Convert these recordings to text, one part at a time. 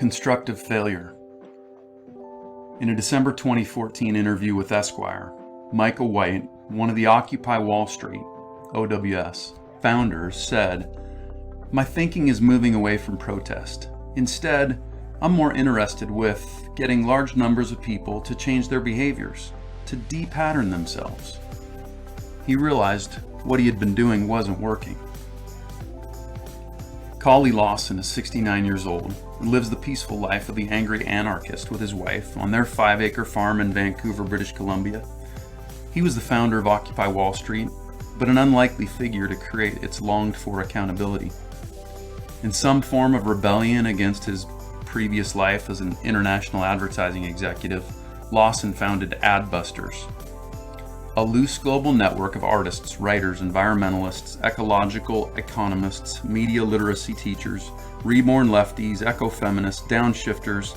Constructive failure. In a December 2014 interview with Esquire, Micah White, one of the Occupy Wall Street, OWS, founders, said, "My thinking is moving away from protest. Instead, I'm more interested with getting large numbers of people to change their behaviors, to de-pattern themselves." He realized what he had been doing wasn't working. Collie Lawson is 69 years old and lives the peaceful life of the angry anarchist with his wife on their 5-acre farm in Vancouver, British Columbia. He was the founder of Occupy Wall Street, but an unlikely figure to create its longed-for accountability. In some form of rebellion against his previous life as an international advertising executive, Lawson founded Adbusters, a loose global network of artists, writers, environmentalists, ecological economists, media literacy teachers, reborn lefties, ecofeminists, downshifters,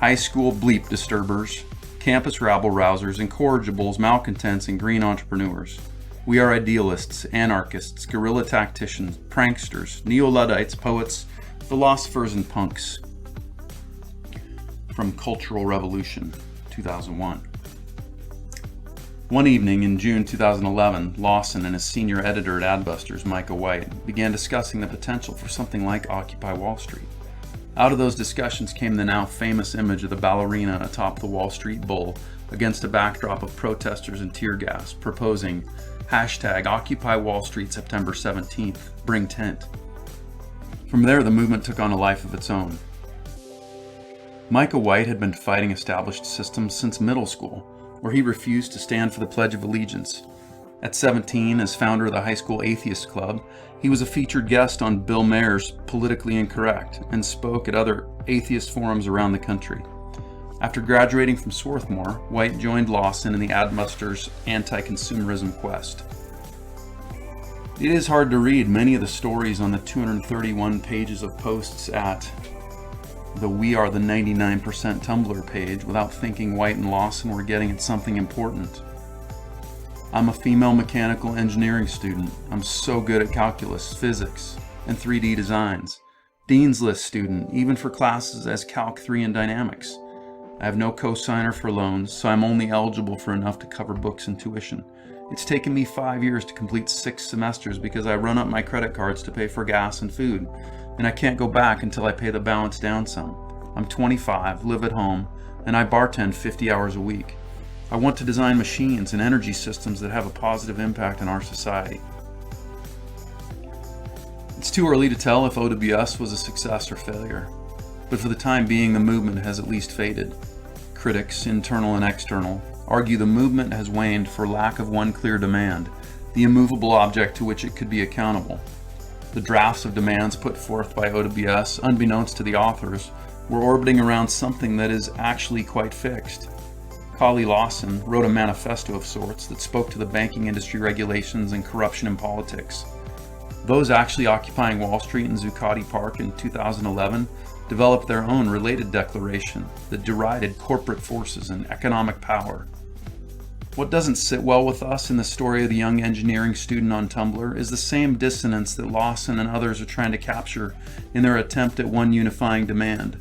high school bleep disturbers, campus rabble-rousers, incorrigibles, malcontents, and green entrepreneurs. We are idealists, anarchists, guerrilla tacticians, pranksters, neo-Luddites, poets, philosophers, and punks. From Cultural Revolution, 2001. One evening in June 2011, Lawson and his senior editor at Adbusters, Micah White, began discussing the potential for something like Occupy Wall Street. Out of those discussions came the now famous image of the ballerina atop the Wall Street Bull against a backdrop of protesters and tear gas, proposing #Occupy Wall Street September 17th, bring tent. From there, the movement took on a life of its own. Micah White had been fighting established systems since middle school, where he refused to stand for the Pledge of Allegiance. At 17, as founder of the High School Atheist Club, he was a featured guest on Bill Maher's Politically Incorrect and spoke at other atheist forums around the country. After graduating from Swarthmore, White joined Lawson in the Adbusters' anti-consumerism quest. It is hard to read many of the stories on the 231 pages of posts at the We Are the 99% Tumblr page without thinking White and Lawson were getting at something important. "I'm a female mechanical engineering student. I'm so good at calculus, physics, and 3D designs. Dean's List student, even for classes as Calc 3 and Dynamics. I have no cosigner for loans, so I'm only eligible for enough to cover books and tuition. It's taken me 5 years to complete 6 semesters because I run up my credit cards to pay for gas and food, and I can't go back until I pay the balance down some. I'm 25, live at home, and I bartend 50 hours a week. I want to design machines and energy systems that have a positive impact on our society." It's too early to tell if OWS was a success or failure, but for the time being, the movement has at least faded. Critics, internal and external, argue the movement has waned for lack of one clear demand, the immovable object to which it could be accountable. The drafts of demands put forth by OWS, unbeknownst to the authors, were orbiting around something that is actually quite fixed. Collie Lawson wrote a manifesto of sorts that spoke to the banking industry regulations and corruption in politics. Those actually occupying Wall Street and Zuccotti Park in 2011 developed their own related declaration that derided corporate forces and economic power. What doesn't sit well with us in the story of the young engineering student on Tumblr is the same dissonance that Lawson and others are trying to capture in their attempt at one unifying demand.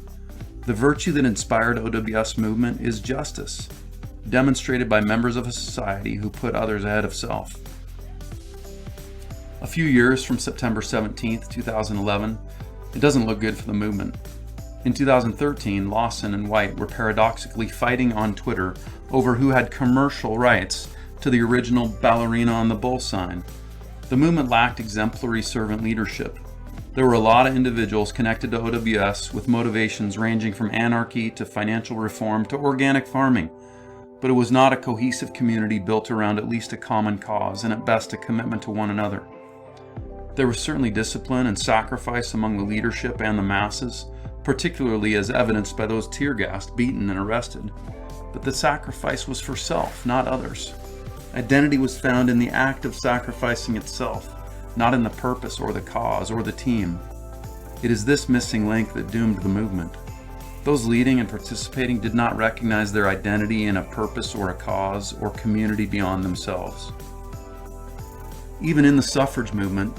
The virtue that inspired OWS movement is justice, demonstrated by members of a society who put others ahead of self. A few years from September 17th, 2011, it doesn't look good for the movement. In 2013, Lawson and White were paradoxically fighting on Twitter over who had commercial rights to the original ballerina on the bull sign. The movement lacked exemplary servant leadership. There were a lot of individuals connected to OWS with motivations ranging from anarchy to financial reform to organic farming, but it was not a cohesive community built around at least a common cause and at best a commitment to one another. There was certainly discipline and sacrifice among the leadership and the masses, particularly as evidenced by those tear-gassed, beaten, and arrested. But the sacrifice was for self, not others. Identity was found in the act of sacrificing itself, not in the purpose or the cause or the team. It is this missing link that doomed the movement. Those leading and participating did not recognize their identity in a purpose or a cause or community beyond themselves. Even in the suffrage movement,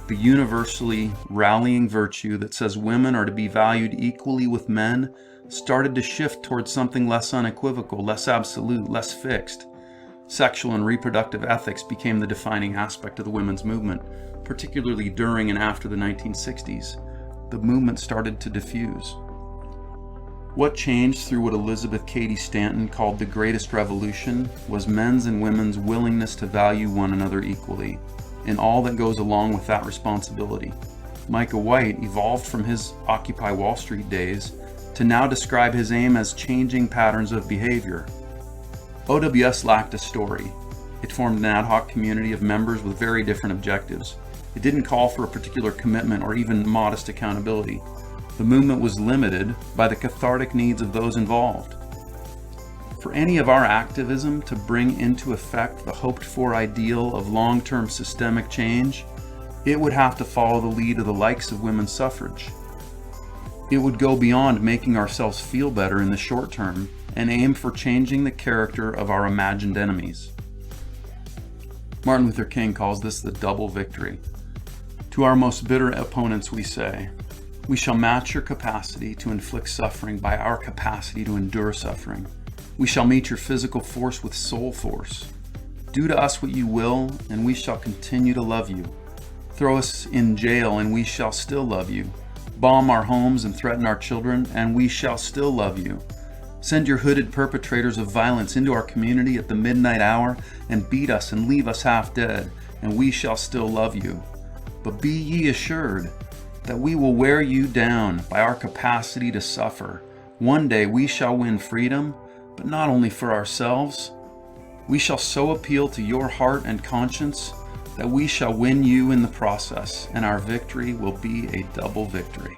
the universally rallying virtue that says women are to be valued equally with men, started to shift towards something less unequivocal, less absolute, less fixed. Sexual and reproductive ethics became the defining aspect of the women's movement, particularly during and after the 1960s. The movement started to diffuse. What changed through what Elizabeth Cady Stanton called the greatest revolution was men's and women's willingness to value one another equally, and all that goes along with that responsibility. Micah White evolved from his Occupy Wall Street days to now describe his aim as changing patterns of behavior. OWS lacked a story. It formed an ad hoc community of members with very different objectives. It didn't call for a particular commitment or even modest accountability. The movement was limited by the cathartic needs of those involved. For any of our activism to bring into effect the hoped-for ideal of long-term systemic change, it would have to follow the lead of the likes of women's suffrage. It would go beyond making ourselves feel better in the short term and aim for changing the character of our imagined enemies. Martin Luther King calls this the double victory. To our most bitter opponents we say, we shall match your capacity to inflict suffering by our capacity to endure suffering. We shall meet your physical force with soul force. Do to us what you will, and we shall continue to love you. Throw us in jail, and we shall still love you. Bomb our homes and threaten our children, and we shall still love you. Send your hooded perpetrators of violence into our community at the midnight hour, and beat us and leave us half dead, and we shall still love you. But be ye assured that we will wear you down by our capacity to suffer. One day we shall win freedom, but not only for ourselves. We shall so appeal to your heart and conscience that we shall win you in the process, and our victory will be a double victory.